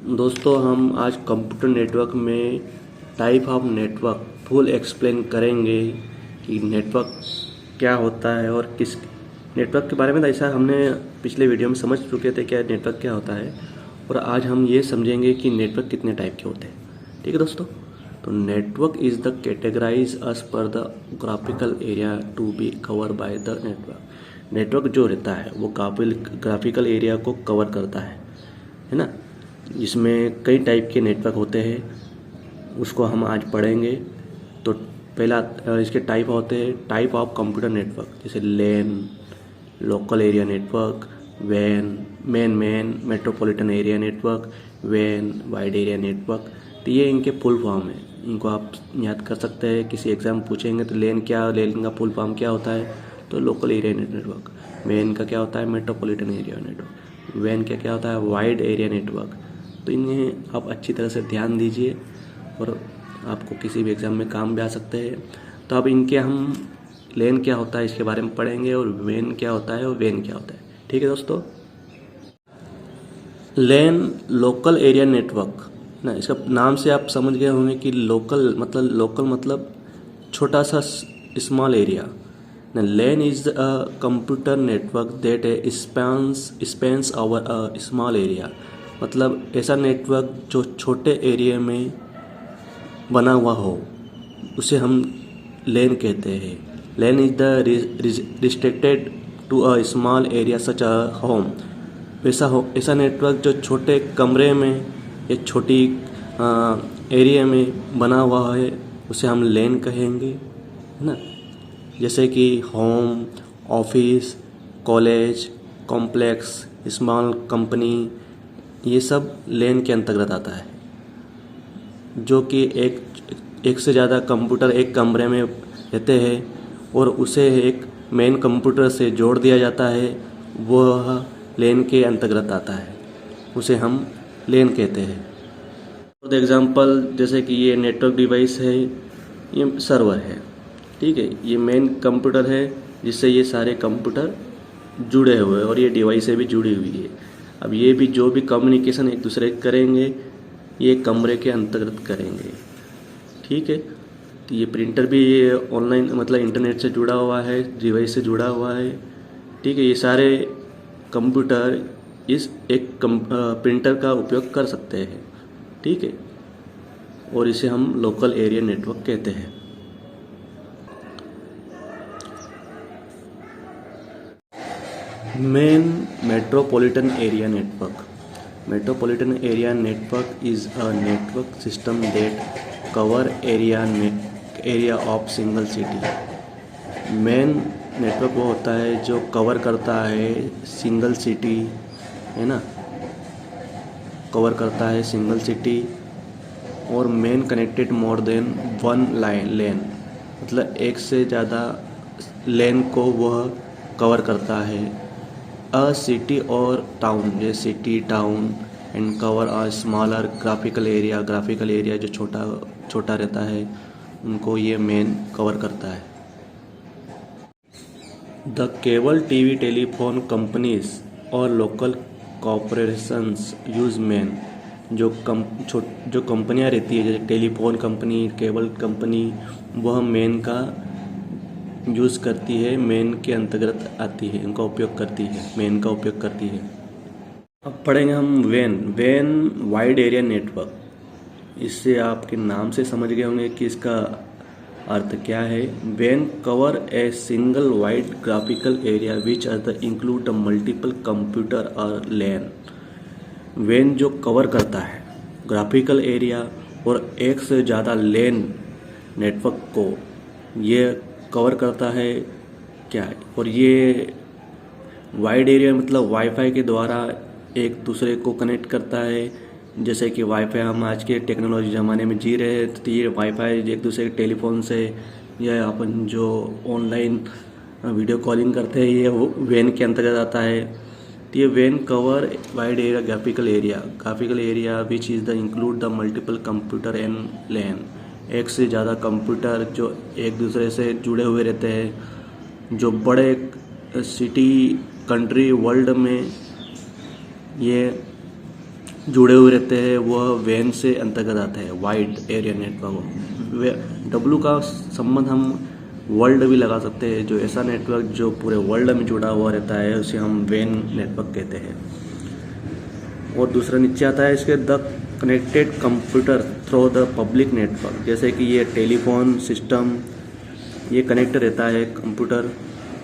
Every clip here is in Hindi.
दोस्तों हम आज कंप्यूटर नेटवर्क में type of network full explain करेंगे कि नेटवर्क क्या होता है और किस नेटवर्क के बारे में। ऐसा हमने पिछले वीडियो में समझ चुके थे क्या नेटवर्क क्या होता है, और आज हम ये समझेंगे कि नेटवर्क कितने टाइप के होते हैं। ठीक है दोस्तों, तो network is the categorise as per the graphical area to be cover by the network. Network जो रहता है वो ग्राफिकल एरिया को कवर करता है ना। इसमें कई टाइप के नेटवर्क होते हैं, उसको हम आज पढ़ेंगे। तो पहला इसके टाइप होते हैं टाइप ऑफ कंप्यूटर नेटवर्क, जैसे लैन, local area network, van, metropolitan area network, van, wide area network. तो ये इनके फुल फॉर्म है, इनको आप याद कर सकते हैं। किसी एग्जाम पूछेंगे तो लैन का फुल फॉर्म क्या होता है, तो लोकल एरिया नेटवर्क। वैन का क्या होता है, मेट्रोपॉलिटन एरिया नेटवर्क। वैन का क्या होता है, वाइड एरिया नेटवर्क। तो इन्हें आप अच्छी तरह से ध्यान दीजिए और आपको किसी भी एग्ज़ाम में काम भी आ सकते हैं। तो अब इनके हम लैन क्या होता है इसके बारे में पढ़ेंगे, और वैन क्या होता है और वैन क्या होता है। ठीक है दोस्तों, लैन लोकल एरिया नेटवर्क ना, इसका नाम से आप समझ गए होंगे कि लोकल मतलब छोटा सा स्मॉल एरिया ना। LAN is a computer network that spans over a small area. मतलब ऐसा नेटवर्क जो छोटे एरिया में बना हुआ हो उसे हम लैन कहते हैं। LAN is the restricted to a small area such a home. ऐसा नेटवर्क जो छोटे कमरे में या छोटी एरिया में बना हुआ है उसे हम लैन कहेंगे, है ना। जैसे कि home, office, college, complex, small company, ये सब लैन के अंतर्गत आता है। जो कि एक से ज़्यादा कंप्यूटर एक कमरे में रहते हैं और उसे एक मेन कंप्यूटर से जोड़ दिया जाता है, वह लैन के अंतर्गत आता है, उसे हम लैन कहते हैं। फॉर एग्जांपल, जैसे कि ये नेटवर्क डिवाइस है, ये सर्वर है, ठीक है। ये मेन कंप्यूटर है जिससे ये सारे कंप्यूटर जुड़े हुए हैं और ये डिवाइसें भी जुड़ी हुई है। अब ये भी जो भी कम्युनिकेशन एक दूसरे करेंगे ये कमरे के अंतर्गत करेंगे, ठीक है। तो ये प्रिंटर भी ये ऑनलाइन मतलब इंटरनेट से जुड़ा हुआ है, डिवाइस से जुड़ा हुआ है, ठीक है। ये सारे कंप्यूटर इस एक प्रिंटर का उपयोग कर सकते हैं, ठीक है। और इसे हम लोकल एरिया नेटवर्क कहते हैं। Main metropolitan area network. Metropolitan area network is a network system that cover area of single city. Main network वो होता है जो कवर करता है सिंगल सिटी, है ना, कवर करता है सिंगल सिटी। और main connected more than one लेन, मतलब एक से ज़्यादा लेन को वह कवर करता है। अ सिटी और टाउन, जैसे city, town, and cover a smaller graphical area जो छोटा रहता है उनको ये मेन कवर करता है। The cable TV telephone companies और लोकल कॉरपोरेशंस यूज मेन। जो कंपनियां रहती है जैसे टेलीफोन कंपनी, केबल कंपनी, वह मेन का यूज़ करती है, मेन के अंतर्गत आती है, इनका उपयोग करती है, मेन का उपयोग करती है। अब पढ़ेंगे हम वैन वाइड एरिया नेटवर्क। इससे आपके नाम से समझ गए होंगे कि इसका अर्थ क्या है। वैन cover a single wide graphical area which are the include the multiple computer और लैन। वैन जो कवर करता है ग्राफिकल एरिया और एक से ज़्यादा लैन नेटवर्क को ये कवर करता है क्या है। और ये वाइड एरिया मतलब वाईफाई के द्वारा एक दूसरे को कनेक्ट करता है। जैसे कि वाईफाई हम आज के टेक्नोलॉजी ज़माने में जी रहे हैं, तो ये वाईफाई एक दूसरे के टेलीफोन से या अपन जो ऑनलाइन वीडियो कॉलिंग करते हैं ये वैन के अंतर्गत आता है। तो ये वैन cover wide area graphical area which is the include the multiple computer and LAN. एक से ज़्यादा कंप्यूटर जो एक दूसरे से जुड़े हुए रहते हैं। जो बड़े सिटी, कंट्री, वर्ल्ड में ये जुड़े हुए रहते हैं वह वैन से अंतर्गत आता है, वाइड एरिया नेटवर्क। डब्लू का संबंध हम वर्ल्ड भी लगा सकते हैं, जो ऐसा नेटवर्क जो पूरे वर्ल्ड में जुड़ा हुआ रहता है उसे हम वैन नेटवर्क कहते हैं। और दूसरा नीचे आता है इसके the connected computer through the public network, जैसे कि ये टेलीफोन सिस्टम, ये कनेक्ट रहता है कंप्यूटर,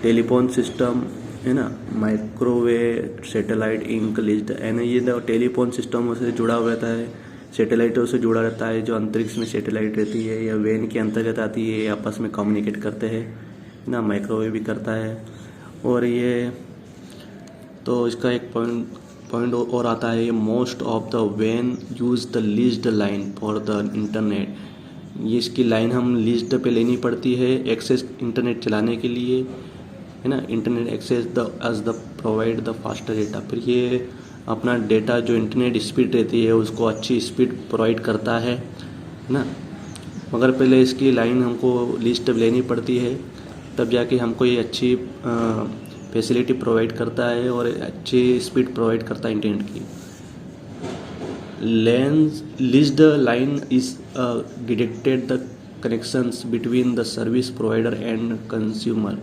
टेलीफोन सिस्टम है ना, माइक्रोवेव, सैटेलाइट इंक्लिज्ड है ना, ये टेलीफोन सिस्टम से जुड़ा हुआ रहता है, सैटेलाइटों से जुड़ा रहता है, जो अंतरिक्ष में सैटेलाइट रहती है या वैन के अंतर्गत आती है, आपस में कम्युनिकेट करते हैं ना, माइक्रोवेव भी करता है। और ये तो इसका एक पॉइंट और आता है, ये मोस्ट ऑफ द वैन use the leased line for the internet, ये इसकी लाइन हम लीज्ड पे लेनी पड़ती है एक्सेस इंटरनेट चलाने के लिए, है ना, internet access the as the provide the faster data, फिर ये अपना डेटा जो इंटरनेट स्पीड रहती है उसको अच्छी स्पीड प्रोवाइड करता है ना। मगर पहले इसकी लाइन हमको लिस्ट लेनी पड़ती है, तब जाके हमको ये अच्छी फैसिलिटी प्रोवाइड करता है और अच्छी स्पीड प्रोवाइड करता है इंटरनेट की। Leased line is detected the connections between the service provider and consumer।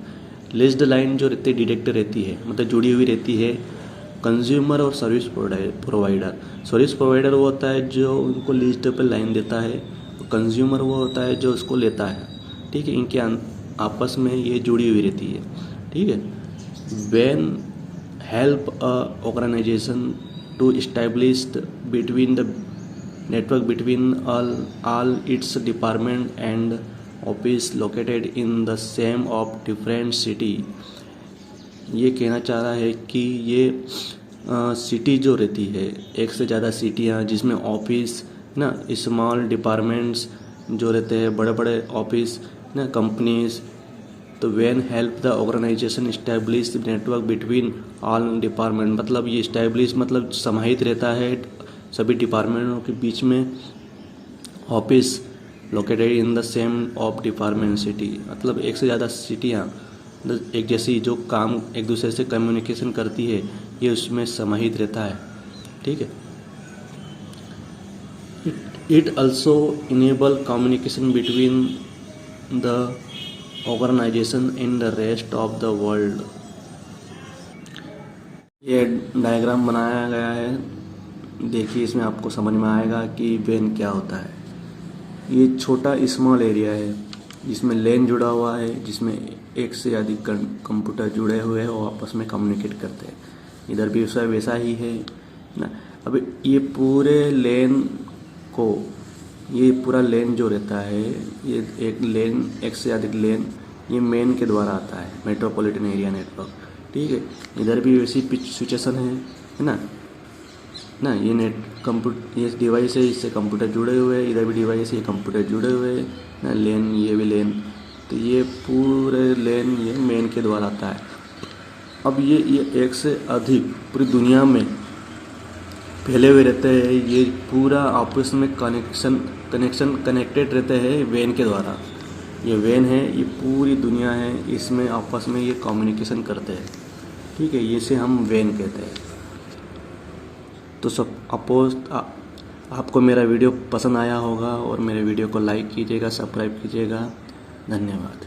Leased line जो रहती है डिटेक्ट रहती है, मतलब जुड़ी हुई रहती है कंज्यूमर और सर्विस प्रोवाइडर। सर्विस प्रोवाइडर वो होता है जो उनको लीज्ड पे लाइन देता है, कंज्यूमर वो होता है जो उसको लेता है, ठीक है, इनके आपस में ये जुड़ी हुई रहती है, ठीक है। When help a organisation to established between the network between all its department and office located in the same of different city। ये कहना चाह रहा है कि ये सिटी जो रहती है, एक से ज़्यादा सिटियाँ जिसमें ऑफिस ना, स्मॉल डिपार्टमेंट्स जो रहते हैं, बड़े बड़े ऑफिस ना, कंपनीज, तो when help the organisation establish network between all department, मतलब ये इस्टेब्लिश मतलब समाहित रहता है सभी डिपार्टमेंटों के बीच में, office located in the same of department city, मतलब एक से ज़्यादा सिटियाँ एक जैसी जो काम एक दूसरे से कम्युनिकेशन करती है ये उसमें समाहित रहता है, ठीक है। It also enable communication between the organisation in the rest of the world. ये डायग्राम बनाया गया है, देखिए इसमें आपको समझ में आएगा कि वैन क्या होता है। ये छोटा स्मॉल एरिया है जिसमें लैन जुड़ा हुआ है, जिसमें एक से अधिक कंप्यूटर जुड़े हुए हैं और आपस में कम्युनिकेट करते हैं। इधर भी वैसा ही है ना। अब ये पूरे लैन को, ये पूरा लेन जो रहता है, ये एक लेन, एक से अधिक लेन, ये मेन के द्वारा आता है, मेट्रोपॉलिटन एरिया नेटवर्क, ठीक है। इधर भी वैसी सिचुएशन है ना, ये ये डिवाइस है, इससे कंप्यूटर जुड़े हुए हैं, इधर भी डिवाइस है, ये कंप्यूटर जुड़े हुए हैं ना, लेन, ये भी लेन, तो ये पूरे लेन ये मेन के द्वारा आता है। अब ये एक से अधिक पूरी दुनिया में फैले हुए रहते हैं, ये पूरा आपस में कनेक्टेड रहते हैं वैन के द्वारा। ये वैन है, ये पूरी दुनिया है, इसमें आपस में ये कम्युनिकेशन करते हैं, ठीक है, ये से हम वैन कहते हैं। तो आपको मेरा वीडियो पसंद आया होगा और मेरे वीडियो को लाइक कीजिएगा, सब्सक्राइब कीजिएगा। धन्यवाद।